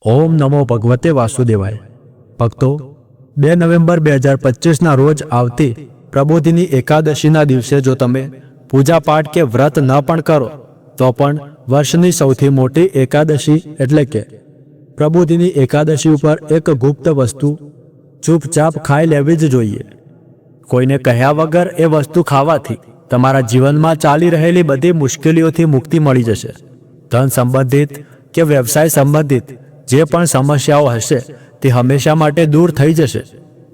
ઓમ નમો ભગવતે વાસુદેવાય। ભક્તો, 2 નવેમ્બર 2025ના રોજ આવતી પ્રબોધિની એકાદશીના દિવસે જો તમે પૂજાપાઠ કે વ્રત ન પણ કરો તો પણ વર્ષની સૌથી મોટી એકાદશી એટલે કે પ્રબોધિની એકાદશી ઉપર એક ગુપ્ત વસ્તુ ચૂપચાપ ખાઈ લેવી જ જોઈએ। કોઈને કહ્યા વગર એ વસ્તુ ખાવાથી તમારા જીવનમાં ચાલી રહેલી બધી મુશ્કેલીઓથી મુક્તિ મળી જશે। ધન સંબંધિત કે વ્યવસાય સંબંધિત જે પણ સમસ્યાઓ હશે તે હંમેશા માટે દૂર થઈ જશે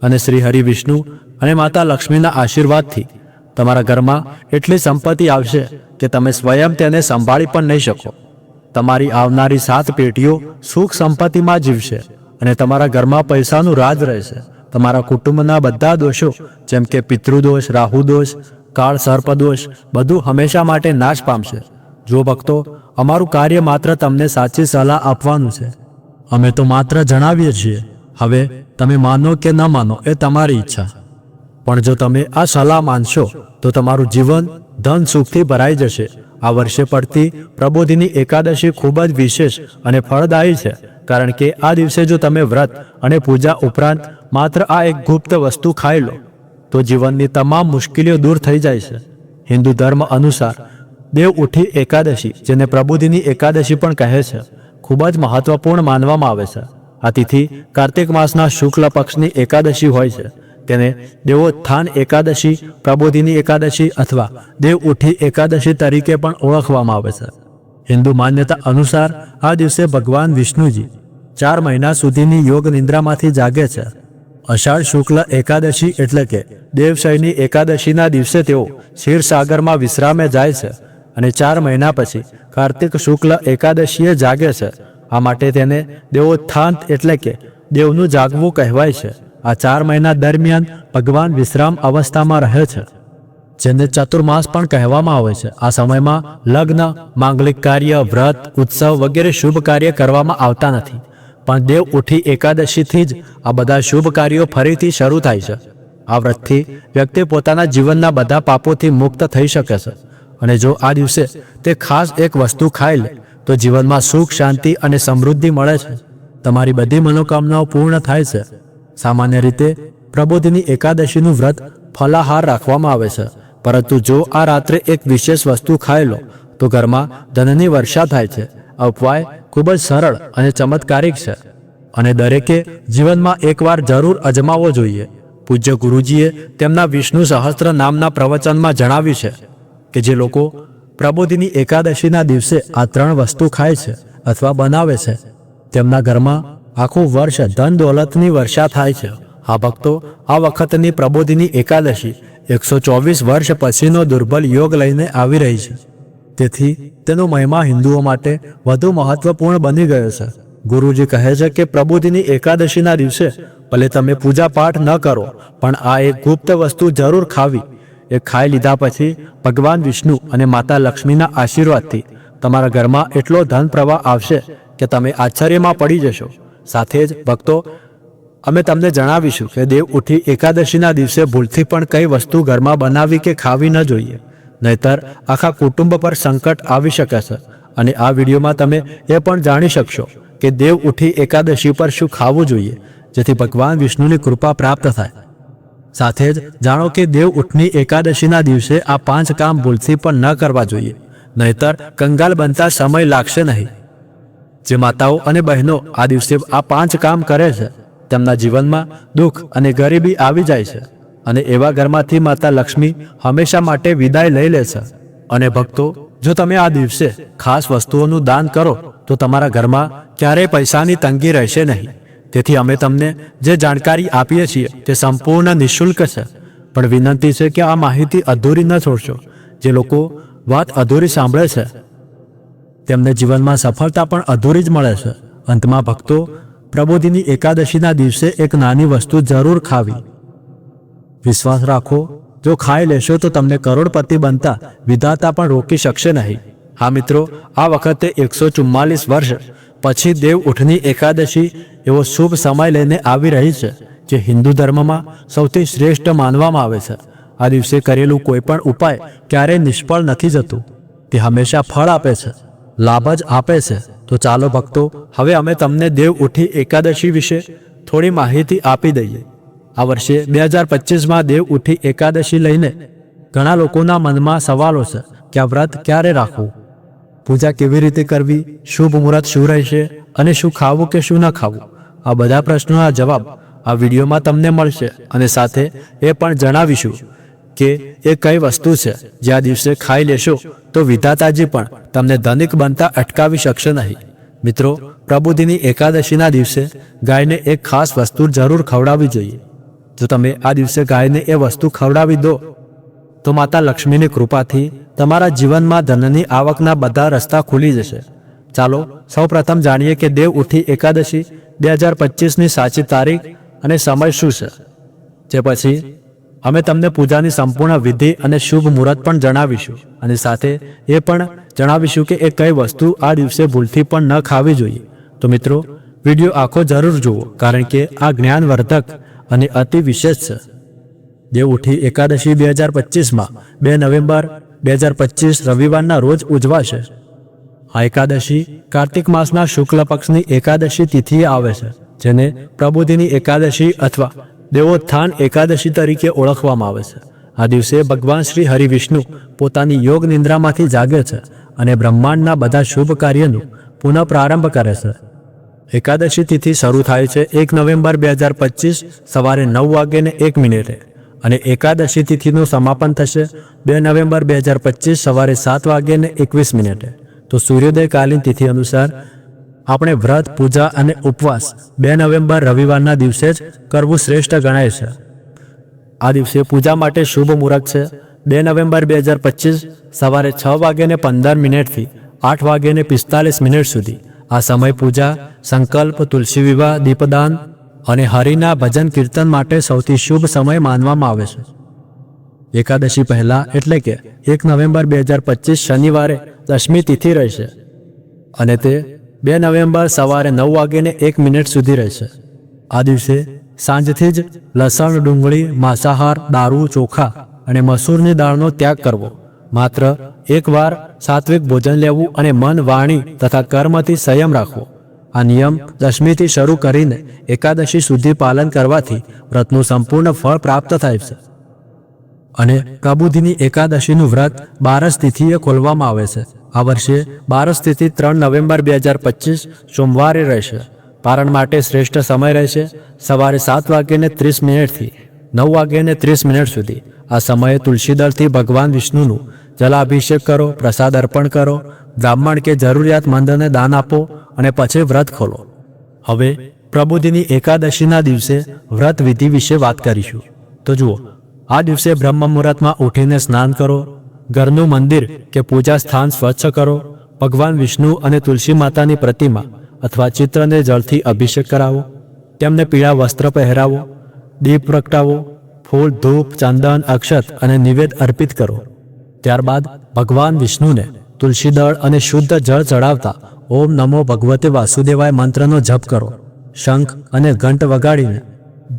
અને શ્રી હરિ વિષ્ણુ અને માતા લક્ષ્મીના આશીર્વાદથી તમારા ઘરમાં એટલી સંપત્તિ આવશે કે તમે સ્વયં તેને સંભાળી પણ નહીં શકો। તમારી આવનારી 7 પેઢીઓ સુખ સંપત્તિમાં જીવશે અને તમારા ઘરમાં પૈસાનું રાજ રહેશે। તમારા કુટુંબના બધા દોષો જેમ કે પિતૃદોષ, રાહુદોષ, કાળ સર્પદોષ બધું હંમેશા માટે નાશ પામશે। જો ભક્તો, અમારું કાર્ય માત્ર તમને સાચી સલાહ આપવાનું છે। અમે તો માત્ર જણાવીએ છીએ। હવે તમે માનો કે ન માનો એ તમારી ઈચ્છા, પણ જો તમે આ સલાહ માનશો તો તમારું જીવન ધન સુખથી ભરાઈ જશે। આ વર્ષે પડતી પ્રબોધિની એકાદશી ખૂબ જ વિશેષ અને ફળદાયી છે, કારણ કે આ દિવસે જો તમે વ્રત અને પૂજા ઉપરાંત માત્ર આ એક ગુપ્ત વસ્તુ ખાઈ લો તો જીવનની તમામ મુશ્કેલીઓ દૂર થઈ જાય છે। હિન્દુ ધર્મ અનુસાર દેવ ઉઠી એકાદશી, જેને પ્રબોધિની એકાદશી પણ કહે છે, ખૂબ જ મહત્વપૂર્ણ માનવામાં આવે છે। આ તિથિ કાર્તિક માસના શુક્લ પક્ષની એકાદશી હોય છે। તેને દેવોત્થાન એકાદશી, પ્રબોધિની એકાદશી અથવા દેવ ઉઠી એકાદશી તરીકે પણ ઓળખવામાં આવે છે। હિન્દુ માન્યતા અનુસાર આ દિવસે ભગવાન વિષ્ણુજી 4 મહિના સુધીની યોગ નિંદ્રામાંથી જાગે છે। અષાઢ શુક્લ એકાદશી એટલે કે દેવશયની એકાદશીના દિવસે તેઓ ક્ષીરસાગરમાં વિશ્રામે જાય છે અને 4 મહિના પછી કાર્તિક શુક્લ એકાદશીએ જાગે છે। આ માટે તેને દેવોત્થાન એટલે કે દેવનું જાગવું કહેવાય છે। આ 4 મહિના દરમિયાન ભગવાન વિશ્રામ અવસ્થામાં રહે છે, જેને ચતુર્માસ પણ કહેવામાં આવે છે। આ સમયમાં લગ્ન, માંગલિક કાર્ય, વ્રત, ઉત્સવ વગેરે શુભ કાર્ય કરવામાં આવતા નથી, પણ દેવ ઉઠી એકાદશીથી જ આ બધા શુભ કાર્યો ફરીથી શરૂ થાય છે। આ વ્રતથી વ્યક્તિ પોતાના જીવનના બધા પાપોથી મુક્ત થઈ શકે છે અને જો આ દિવસે તે ખાસ એક વસ્તુ ખાઈ લે તો જીવનમાં સુખ, શાંતિ અને સમૃદ્ધિ મળે છે। તમારી બધી મનોકામનાઓ પૂર્ણ થાય છે। સામાન્ય રીતે પ્રબોધિની એકાદશીનું વ્રત ફલાહાર રાખવામાં આવે છે, પરંતુ જો આ રાત્રે એક વિશેષ વસ્તુ ખાઈ લો તો ઘરમાં ધનની વર્ષા થાય છે। આ ઉપાય ખૂબ જ સરળ અને ચમત્કારિક છે અને દરેકે જીવનમાં એકવાર જરૂર અજમાવવો જોઈએ। પૂજ્ય ગુરુજીએ તેમના વિષ્ણુ સહસ્ત્ર નામના પ્રવચનમાં જણાવ્યું છે કે જે લોકો પ્રબોધિની એકાદશીના દિવસે આ 3 વસ્તુ ખાય છે અથવા બનાવે છે તેમના ઘરમાં આખું વર્ષ ધન દોલતની વર્ષા થાય છે। હા ભક્તો, આ વખતની પ્રબોધિની એકાદશી 124 વર્ષ પછીનો દુર્બલ યોગ લઈને આવી રહી છે, તેથી તેનો મહિમા હિન્દુઓ માટે વધુ મહત્વપૂર્ણ બની ગયો છે। ગુરુજી કહે છે કે પ્રબોધિની એકાદશીના દિવસે ભલે તમે પૂજા પાઠ ન કરો, પણ આ એક ગુપ્ત વસ્તુ જરૂર ખાવી। એ ખાઈ લીધા પછી ભગવાન વિષ્ણુ અને માતા લક્ષ્મીના આશીર્વાદથી તમારા ઘરમાં એટલો ધન પ્રવાહ આવશે કે તમે આશ્ચર્યમાં પડી જશો। સાથે જ ભક્તો, અમે તમને જણાવીશું કે દેવ ઉઠી એકાદશીના દિવસે ભૂલથી પણ કઈ વસ્તુ ઘરમાં બનાવી કે ખાવી ન જોઈએ, નહીતર આખા કુટુંબ પર સંકટ આવી શકે છે। અને આ વિડીયોમાં તમે એ પણ જાણી શકશો કે દેવ ઉઠી એકાદશી પર શું ખાવું જોઈએ જેથી ભગવાન વિષ્ણુની કૃપા પ્રાપ્ત થાય। સાથે જ જાણો કે દેવ ઉઠની એકાદશીના દિવસે આ 5 કામ ભૂલથી પણ ન કરવા જોઈએ, નહીતર કંગાલ બનતા સમય લાગશે નહીં। જે માતાઓ અને બહેનો આ દિવસે આ 5 કામ કરે છે તેમના જીવનમાં દુઃખ અને ગરીબી આવી જાય છે અને એવા ઘરમાંથી માતા લક્ષ્મી હંમેશા માટે વિદાય લઈ લે છે। અને ભક્તો, જો તમે આ દિવસે ખાસ વસ્તુઓનું દાન કરો તો તમારા ઘરમાં ક્યારેય પૈસાની તંગી રહેશે નહીં। તેથી અમે તમને જે જાણકારી આપીએ છીએ તે સંપૂર્ણ નિઃશુલ્ક છે, પણ વિનંતી છે કે આ માહિતી અધૂરી ન છોડશો। જે લોકો વાત અધૂરી સાંભળે છે તેમને જીવનમાં સફળતા પણ અધૂરી જ મળે છે। અંતમાં ભક્તો, પ્રબોધિની એકાદશીના દિવસે એક નાની વસ્તુ જરૂર ખાવી। વિશ્વાસ રાખો, જો ખાઈ લેશો તો તમને કરોડપતિ બનતા વિધાતા પણ રોકી શકશે નહીં। હા મિત્રો, આ વખતે 144 વર્ષ પછી દેવ ઉઠની એકાદશી એવો શુભ સમય લઈને આવી રહી છે જે હિન્દુ ધર્મમાં સૌથી શ્રેષ્ઠ માનવામાં આવે છે। આ દિવસે કરેલું કોઈ પણ ઉપાય ક્યારેય નિષ્ફળ નથી જતું, તે હંમેશા ફળ આપે છે, લાભ જ આપે છે। તો તો ચાલો ભક્તો, હવે અમે તમને દેવ ઉઠી એકાદશી વિશે થોડી માહિતી આપી દઈએ. આ વર્ષે 2025માં દેવ ઉઠી એકાદશી લઈને ઘણા લોકોના મનમાં સવાલો છે કે આ વ્રત ક્યારે રાખવું, પૂજા કેવી રીતે કરવી, શુભ મુહૂર્ત શું રહેશે અને શું ખાવું કે શું ન ખાવું. આ બધા પ્રશ્નોના જવાબ આ વિડીયોમાં તમને મળશે અને સાથે એ પણ જણાવીશું કે એ કઈ વસ્તુ છે જે આ દિવસે ખાઈ લેશો તો વિધાતાજી પણ તમને ધનિક બનતા અટકાવી શકશે નહીં. મિત્રો, પ્રબોધિની એકાદશીના દિવસે ગાયને એક ખાસ વસ્તુ જરૂર ખવડાવવી જોઈએ. જો તમે આ દિવસે ગાયને એ વસ્તુ ખવડાવી દો તો માતા લક્ષ્મીની કૃપાથી તમારા જીવનમાં ધનની આવકના બધા રસ્તા ખુલી જશે. ચાલો સૌપ્રથમ જાણીએ કે દેવ ઉઠી એકાદશી 2025ની સાચી તારીખ અને સમય શું છે. જે પછી અમે તમને પૂજાની સંપૂર્ણ વિધિ અને શુભ મુહૂર્ત પણ જણાવીશું અને સાથે એ પણ જણાવીશું કે એ કઈ વસ્તુ આ દિવસે ભૂલથી પણ ન ખાવી જોઈએ. તો મિત્રો, વિડીયો આખો જરૂર જુઓ, કારણ કે આ જ્ઞાનવર્ધક અને અતિ વિશેષ છે. દેવ ઉઠી એકાદશી 2025માં 2 નવેમ્બર 2025 રવિવારના રોજ ઉજવાશે. આ એકાદશી કાર્તિક માસના શુક્લ પક્ષની એકાદશી તિથિએ આવે છે, જેને પ્રબોધિની એકાદશી અથવા દેવોત્થાન એકાદશી તરીકે ઓળખવામાં આવે છે. આ દિવસે ભગવાન શ્રી હરિવિષ્ણુ પોતાની યોગ નિંદ્રામાંથી જાગે છે અને બ્રહ્માંડના બધા શુભ કાર્યનું પુનઃ પ્રારંભ કરે છે. એકાદશી તિથિ શરૂ થાય છે 1 નવેમ્બર 2025 સવારે 9:01 અને એકાદશી તિથિનું સમાપન થશે 2 નવેમ્બર 2025 સવારે 7:21. તો સૂર્યોદયકાલીન તિથિ અનુસાર આપણે વ્રત, પૂજા અને ઉપવાસ 2 નવેમ્બર રવિવારના દિવસે જ કરવું શ્રેષ્ઠ ગણાય છે. આ દિવસે પૂજા માટે શુભ મુહૂર્ત છે 2 નવેમ્બર 2025 સવારે 6:15 થી 8:45 સુધી. આ સમય પૂજા, સંકલ્પ, તુલસી વિવાહ, દીપદાન અને હરિના ભજન કીર્તન માટે સૌથી શુભ સમય માનવામાં આવે છે. એકાદશી પહેલા એટલે કે 1 નવેમ્બર 2025 શનિવારે દશમી તિથિ રહેશે અને તે 2 નવેમ્બર સવારે 9:01 સુધી રહેશે. આ દિવસે સાંજથી જ લસણ, ડુંગળી, માંસાહાર, દારૂ, ચોખા અને મસૂરની દાળનો ત્યાગ કરવો. માત્ર એકવાર સાત્વિક ભોજન લેવું અને મન, વાણી તથા કર્મથી સંયમ રાખવો. આ નિયમ દશમીથી શરૂ કરીને એકાદશી સુધી પાલન કરવાથી વ્રતનું સંપૂર્ણ ફળ પ્રાપ્ત થાય છે. અને પ્રબોધિની એકાદશીનું વ્રત 12 તિથિએ ખોલવામાં આવે છે. આ વર્ષે 12 તિથિ 3 નવેમ્બર 2025 સોમવારે રહેશે. પારણ માટે શ્રેષ્ઠ સમય રહેશે સવારે 7:30 થી 9:30 સુધી. આ સમયે તુલસી દળથી ભગવાન વિષ્ણુનું જલાભિષેક કરો, પ્રસાદ અર્પણ કરો, બ્રાહ્મણ કે જરૂરિયાતમંદને દાન આપો અને પછી વ્રત ખોલો. હવે પ્રબોધિની એકાદશીના દિવસે વ્રત વિધિ વિશે વાત કરીશું. તો જુઓ, આ દિવસે બ્રહ્મ મુહૂર્તમાં ઉઠીને સ્નાન કરો, ઘરનું મંદિર કે પૂજા સ્થાન સ્વચ્છ કરો, ભગવાન વિષ્ણુ અને તુલસી માતાની પ્રતિમા અથવા ચિત્રને જળથી અભિષેક કરાવો, તેમને પીળા વસ્ત્ર પહેરાવો, દીપ પ્રગટાવો, ફૂલ, ધૂપ, ચંદન, અક્ષત અને નિવેદ અર્પિત કરો. ત્યારબાદ ભગવાન વિષ્ણુને તુલસી દળ અને શુદ્ધ જળ ચડાવતા ઓમ નમો ભગવતે વાસુદેવાય મંત્રનો જપ કરો. શંખ અને ઘંટ વગાડીને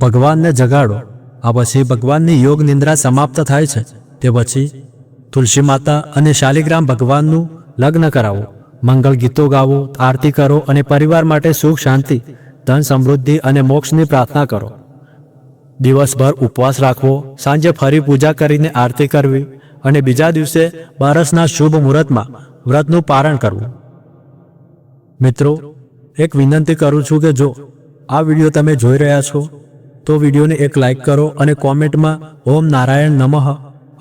ભગવાનને જગાડો. આ પછી ભગવાનની યોગ નિંદ્રા સમાપ્ત થાય છે તે પછી તુલસી માતા અને શાલિગ્રામ ભગવાનનું લગ્ન કરાવો, મંગળ ગીતો ગાવો, આરતી કરો અને પરિવાર માટે સુખ, શાંતિ, ધન, સમૃદ્ધિ અને મોક્ષની પ્રાર્થના કરો. દિવસભર ઉપવાસ રાખવો, સાંજે ફરી પૂજા કરીને આરતી કરવી અને બીજા દિવસે બારસના શુભ મુહૂર્તમાં વ્રતનું પારણ કરવું. મિત્રો, એક વિનંતી કરું છું કે જો આ વિડીયો તમે જોઈ રહ્યા છો તો વિડીયોને એક લાઈક કરો અને કોમેન્ટમાં ઓમ નારાયણ નમઃ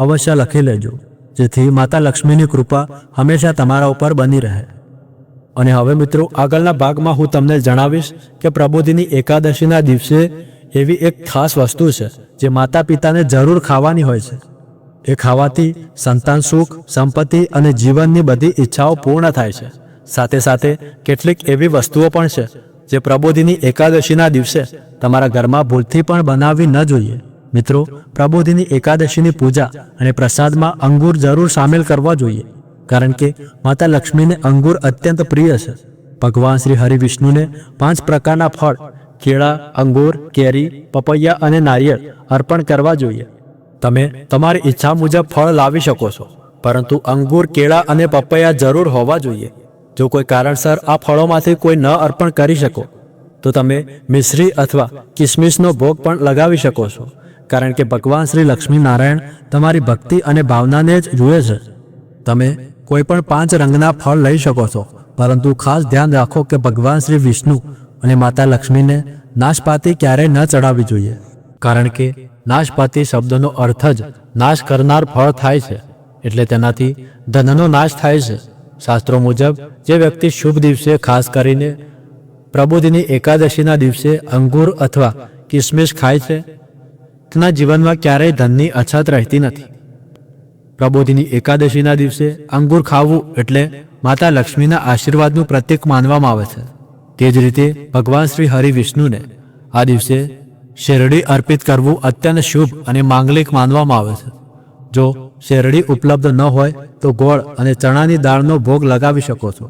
અવશ્ય લખી લેજો, જેથી માતા લક્ષ્મીની કૃપા હંમેશા તમારા ઉપર બની રહે. અને હવે મિત્રો, આગળના ભાગમાં હું તમને જણાવીશ કે પ્રબોધિની એકાદશીના દિવસે એવી એક ખાસ વસ્તુ છે જે માતા પિતાને જરૂર ખાવાની હોય છે. એ ખાવાથી સંતાન સુખ, સંપત્તિ અને જીવનની બધી ઈચ્છાઓ પૂર્ણ થાય છે. સાથે સાથે કેટલીક એવી વસ્તુઓ પણ છે જે પ્રબોધિની એકાદશીના દિવસે તમારા ઘરમાં ભૂલથી પણ બનાવવી ન જોઈએ. મિત્રો, પ્રબોધિની એકાદશીની પૂજા અને પ્રસાદમાં અંગૂર જરૂર સામેલ કરવા જોઈએ, કારણ કે માતા લક્ષ્મીને અંગૂર અત્યંત પ્રિય છે. ભગવાન શ્રી હરિવિષ્ણુને 5 પ્રકારના ફળ કેળા, અંગૂર, કેરી, પપૈયા અને નારિયેળ અર્પણ કરવા જોઈએ. તમે તમારી ઈચ્છા મુજબ ફળ લાવી શકો છો, પરંતુ અંગૂર, કેળા અને પપૈયા જરૂર હોવા જોઈએ. જો કોઈ કારણસર આ ફળોમાંથી કોઈ ન અર્પણ કરી શકો તો તમે મિશ્રી અથવા કિસમિસનો ભોગ પણ લગાવી શકો છો, કારણ કે ભગવાન શ્રી લક્ષ્મી નારાયણ તમારી ભક્તિ અને ભાવનાને જ જુએ છે. તમે કોઈ પણ 5 રંગના ફળ લઈ શકો છો, પરંતુ ખાસ ધ્યાન રાખો કે ભગવાન શ્રી વિષ્ણુ અને માતા લક્ષ્મીને નાશપાતી ક્યારેય ન ચડાવવી જોઈએ, કારણ કે નાશપાતી શબ્દનો અર્થ જ નાશ કરનાર ફળ થાય છે, એટલે તેનાથી ધનનો નાશ થાય છે. શાસ્ત્રો મુજબ જે વ્યક્તિ શુભ દિવસે, ખાસ કરીને પ્રબોધિની એકાદશીના દિવસે અંગૂર અથવા કિસમિસ ખાય છે, તેના જીવનમાં ક્યારેય ધનની અછત રહેતી નથી. પ્રબોધિની એકાદશીના દિવસે અંગૂર ખાવું એટલે માતા લક્ષ્મીના આશીર્વાદનું પ્રતીક માનવામાં આવે છે. તે જ રીતે ભગવાન શ્રી હરિ વિષ્ણુને આ દિવસે શેરડી અર્પિત કરવું અત્યંત શુભ અને માંગલિક માનવામાં આવે છે. જો શેરડી ઉપલબ્ધ ન હોય તો ગોળ અને ચણાની દાળનો ભોગ લગાવી શકો છો.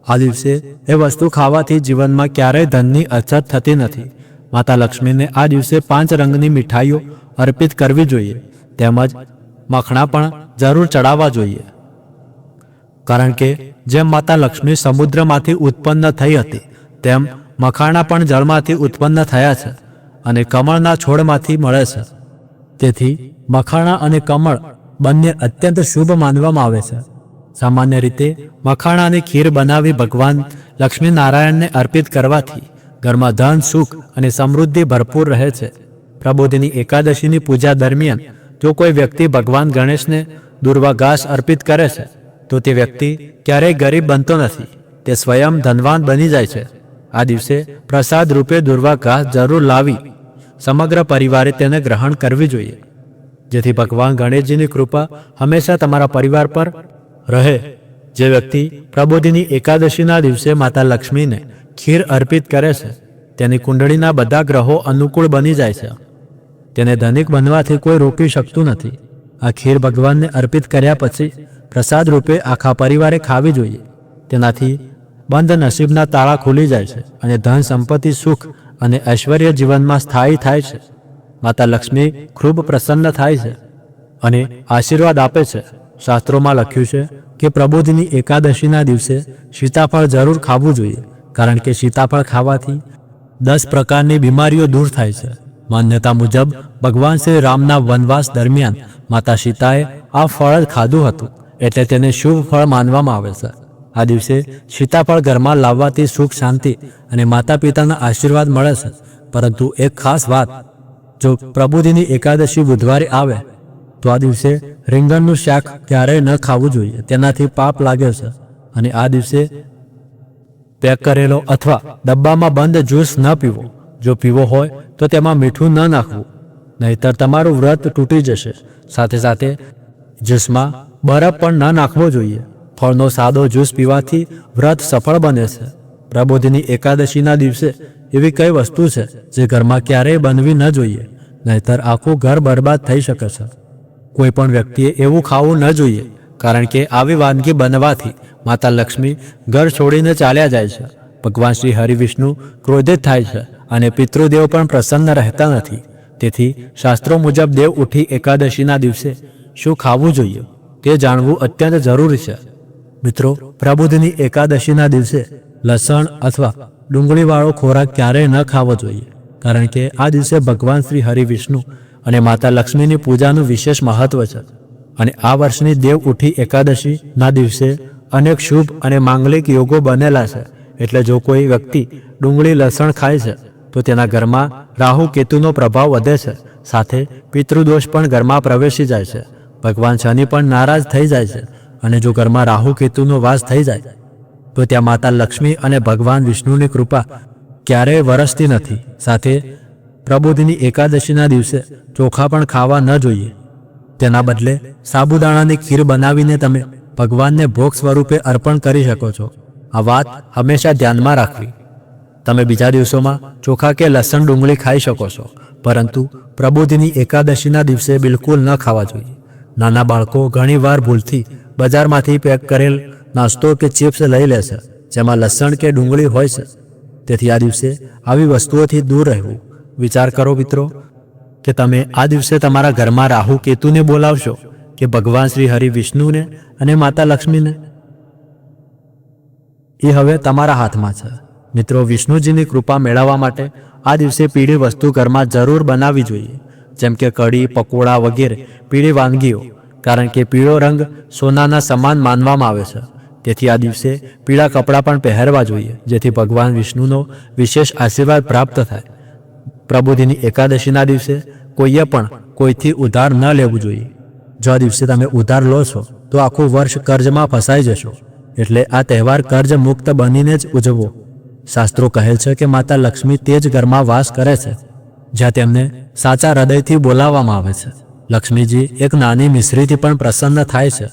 આ દિવસે એ વસ્તુ ખાવાથી જીવનમાં ક્યારેય ધનની અછત થતી નથી. માતા લક્ષ્મીને આ દિવસે 5 રંગની મીઠાઈઓ અર્પિત કરવી જોઈએ, તેમજ મખણા પણ જરૂર ચડાવવા જોઈએ, કારણ કે જેમ માતા લક્ષ્મી સમુદ્રમાંથી ઉત્પન્ન થઈ હતી, તેમ મખાણા પણ જળમાંથી ઉત્પન્ન થયા છે અને કમળના છોડમાંથી મળે છે. તેથી મખાણા અને કમળ બંને અત્યંત શુભ માનવામાં આવે છે. સામાન્ય રીતે મખાણાની ખીર બનાવી ભગવાન લક્ષ્મી નારાયણને અર્પિત કરવાથી ઘરમાં ધન, સુખ અને સમૃદ્ધિ ભરપૂર રહે છે. પ્રબોધિની એકાદશીની પૂજા દરમિયાન જો કોઈ વ્યક્તિ ભગવાન ગણેશને દુર્વા ઘાસ અર્પિત કરે છે તો તે વ્યક્તિ ક્યારેય ગરીબ બનતો નથી, તે સ્વયં ધનવાન બની જાય છે. આ દિવસે પ્રસાદ રૂપે દુર્વા ઘાસ જરૂર લાવી સમગ્ર પરિવારે તેને ગ્રહણ કરવી જોઈએ, જેથી ભગવાન ગણેશજીની કૃપા હંમેશા તમારા પરિવાર પર રહે. જે વ્યક્તિ પ્રબોધિની એકાદશીના દિવસે માતા લક્ષ્મીને ખીર અર્પિત કરે છે, તેની કુંડળીના બધા ગ્રહો અનુકૂળ બની જાય છે. તેને ધનિક બનવાથી કોઈ રોકી શકતું નથી. આ ખીર ભગવાનને અર્પિત કર્યા પછી પ્રસાદ રૂપે આખા પરિવારે ખાવી જોઈએ. તેનાથી બંધ નસીબના તાળા ખુલી જાય છે અને ધન, સંપત્તિ, સુખ અને ઐશ્વર્ય જીવનમાં સ્થાયી થાય છે. માતા લક્ષ્મી ખૂબ પ્રસન્ન થાય છે અને આશીર્વાદ આપે છે. શાસ્ત્રોમાં લખ્યું છે કે પ્રબોધિની એકાદશીના દિવસે સીતાફળ જરૂર ખાવું જોઈએ, કારણ કે સીતાફળ ખાવાથી 10 પ્રકારની બીમારીઓ દૂર થાય છે. માન્યતા મુજબ ભગવાન શ્રી રામના વનવાસ દરમિયાન માતા સીતાએ આ ફળ જ ખાધું હતું, એટલે તેને શુભ ફળ માનવામાં આવે છે. આ દિવસે સીતાફળ ઘરમાં લાવવાથી સુખ, શાંતિ અને માતા પિતાના આશીર્વાદ મળે છે. પરંતુ એક ખાસ વાત, જો પ્રબોધિની એકાદશી બુધવારે આવે તો આ દિવસે રીંગણનું શાક ક્યારેય ન ખાવું જોઈએ. તેનાથી પાપ લાગે છે. અને આ દિવસે પેક કરેલો અથવા ડબ્બામાં બંધ જ્યુસ ન પીવો. જો પીવો હોય તો તેમાં મીઠું ન નાખવું, નહીંતર તમારું વ્રત તૂટી જશે. સાથે સાથે જ્યુસમાં બરફ પણ ન નાખવો જોઈએ. ફળનો સાદો જ્યુસ પીવાથી વ્રત સફળ બને છે. પ્રબોધિની એકાદશીના દિવસે એવી કઈ વસ્તુ છે જે ઘરમાં ક્યારેય બનવી ન જોઈએ, નહીંતર આખું ઘર બરબાદ થઈ શકે છે. કોઈ પણ વ્યક્તિએ એવું ખાવું ન જોઈએ, કારણ કે આવી વાનગી બનવાથી માતા લક્ષ્મી ઘર છોડીને ચાલ્યા જાય છે. ભગવાન શ્રી હરિવિષ્ણુ ક્રોધિત થાય છે અને પિતૃદેવ પણ પ્રસન્ન રહેતા નથી. તેથી શાસ્ત્રો મુજબ દેવ ઉઠી એકાદશીના દિવસે શું ખાવું જોઈએ તે જાણવું અત્યંત જરૂરી છે. મિત્રો, પ્રબોધિની એકાદશીના દિવસે લસણ અથવા ડુંગળીવાળો ખોરાક ક્યારેય ન ખાવો જોઈએ, કારણ કે આ દિવસે ભગવાન શ્રી હરિવિષ્ણુ અને માતા લક્ષ્મીની પૂજાનું વિશેષ મહત્વ છે. અને આ વર્ષની દેવ ઉઠી એકાદશીના દિવસે અનેક શુભ અને માંગલિક યોગો બનેલા છે. એટલે જો કોઈ વ્યક્તિ ડુંગળી, લસણ ખાય છે તો તેના ઘરમાં રાહુ કેતુનો પ્રભાવ વધે છે. સાથે પિતૃદોષ પણ ઘરમાં પ્રવેશી જાય છે. ભગવાન શનિ પણ નારાજ થઈ જાય છે. અને જો ઘરમાં રાહુ કેતુનો વાસ થઈ જાય તો ત્યાં માતા લક્ષ્મી અને ભગવાન વિષ્ણુની કૃપા ક્યારેય વરસતી નથી. સાથે પ્રબોધિની એકાદશીના દિવસે ચોખા પણ ખાવા ન જોઈએ. તેના બદલે સાબુદાણાની ખીર બનાવીને તમે ભગવાનને ભોગ સ્વરૂપે અર્પણ કરી શકો છો. આ વાત હંમેશા ધ્યાનમાં રાખવી. તમે બીજા દિવસોમાં ચોખા કે લસણ, ડુંગળી ખાઈ શકો છો, પરંતુ પ્રબોધિની એકાદશીના દિવસે બિલકુલ ન ખાવા જોઈએ. નાના બાળકો ઘણીવાર ભૂલથી બજારમાંથી પેક કરેલ નાસ્તો કે ચિપ્સ લઈ લે છે, જેમાં લસણ કે ડુંગળી હોય છે. તેથી આ દિવસે આવી વસ્તુઓથી દૂર રહેવું. વિચાર કરો મિત્રો, કે તમે આ દિવસે તમારા ઘરમાં રાહુ કેતુને બોલાવશો કે ભગવાન શ્રી હરિ વિષ્ણુને અને માતા લક્ષ્મીને. એ હવે તમારા હાથમાં છે. મિત્રો, વિષ્ણુજીની કૃપા મેળવવા માટે આ દિવસે પીળી વસ્તુ ઘરમાં જરૂર બનાવવી જોઈએ, જેમ કે કઢી, પકોડા વગેરે પીળી વાનગીઓ, કારણ કે પીળો રંગ સોનાના સમાન માનવામાં આવે છે. તેથી આ દિવસે પીળા કપડાં પણ પહેરવા જોઈએ, જેથી ભગવાન વિષ્ણુનો વિશેષ આશીર્વાદ પ્રાપ્ત થાય. પ્રબોધિની એકાદશીના દિવસે કોઈએ પણ કોઈથી ઉધાર ન લેવું જોઈએ. જો આ દિવસે તમે ઉધાર લો છો તો આખું વર્ષ કર્જમાં ફસાઈ જશો. એટલે આ તહેવાર કર્જ મુક્ત બનીને જ ઉજવો. શાસ્ત્રો કહે છે કે માતા લક્ષ્મી તે જ ઘરમાં વાસ કરે છે જ્યાં તેમને સાચા હૃદયથી બોલાવવામાં આવે છે. લક્ષ્મીજી એક નાની મિશ્રીથી પણ પ્રસન્ન થાય છે.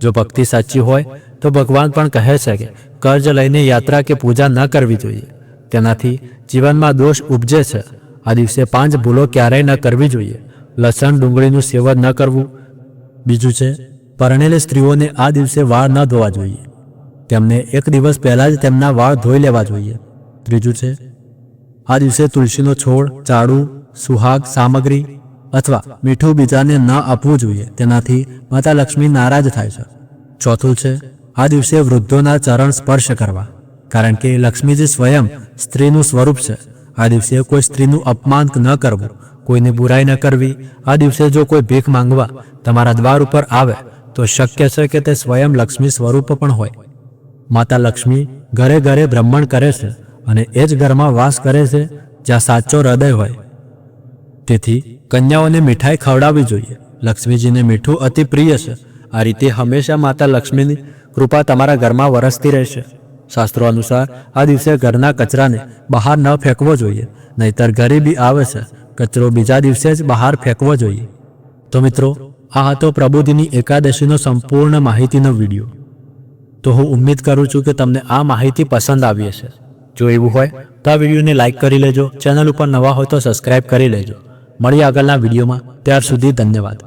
જો ભક્તિ સાચી હોય તો ભગવાન પણ કહે છે કે કર્જ લઈને યાત્રા કે પૂજા ન કરવી જોઈએ. તેનાથી જીવનમાં દોષ ઉપજે છે. આ દિવસે 5 ભૂલો ક્યારેય ન કરવી જોઈએ. લસણ ડુંગળીનું સેવન ન કરવું. બીજું છે, પરણેલી સ્ત્રીઓને આ દિવસે વાળ ન ધોવા જોઈએ. તેમને એક દિવસ પહેલાં જ તેમના વાળ ધોઈ લેવા જોઈએ. ત્રીજું છે, આ દિવસે તુલસીનો છોડ, ઝાડુ, સુહાગ સામગ્રી અથવા મીઠું બીજાને ન આપવું જોઈએ. તેનાથી માતા લક્ષ્મી નારાજ થાય છે. ચોથું છે, આ દિવસે વૃદ્ધોના ચરણ સ્પર્શ કરવા, કારણ કે લક્ષ્મીજી સ્વયં સ્ત્રીનું સ્વરૂપ છે. આ દિવસે કોઈ સ્ત્રીનું અપમાન ન કરવું, કોઈની બુરાઈ ન કરવી. આ દિવસે જો કોઈ ભીખ માંગવા તમારા દ્વાર ઉપર આવે તો શક્ય છે કે તે સ્વયં લક્ષ્મી સ્વરૂપ પણ હોય. માતા લક્ષ્મી ઘરે ઘરે બ્રહ્મણ કરે છે અને એ જ ઘરમાં વાસ કરે છે જ્યાં સાચો હૃદય હોય. તેથી કન્યાઓને મીઠાઈ ખવડાવવી જોઈએ. લક્ષ્મીજીને મીઠું અતિ પ્રિય છે. આ રીતે હંમેશા માતા લક્ષ્મીની કૃપા તમારા ઘરમાં વરસતી રહેશે. શાસ્ત્રો અનુસાર આ દિવસે ઘરના કચરાને બહાર ન ફેંકવો જોઈએ, નહીતર ગરીબી આવે છે. કચરો બીજા દિવસે જ બહાર ફેંકવો જોઈએ. તો મિત્રો, આ હતો પ્રબોધિની એકાદશીનો સંપૂર્ણ માહિતીનો વિડીયો. તો હું ઉમ્મીદ કરું છું કે તમને આ માહિતી પસંદ આવી હશે. જો એવું હોય તો આ વિડીયોને લાઇક કરી લેજો. ચેનલ ઉપર નવા હોય તો સબસ્ક્રાઇબ કરી લેજો. મળીએ આગળના વિડીયોમાં. ત્યાર સુધી ધન્યવાદ.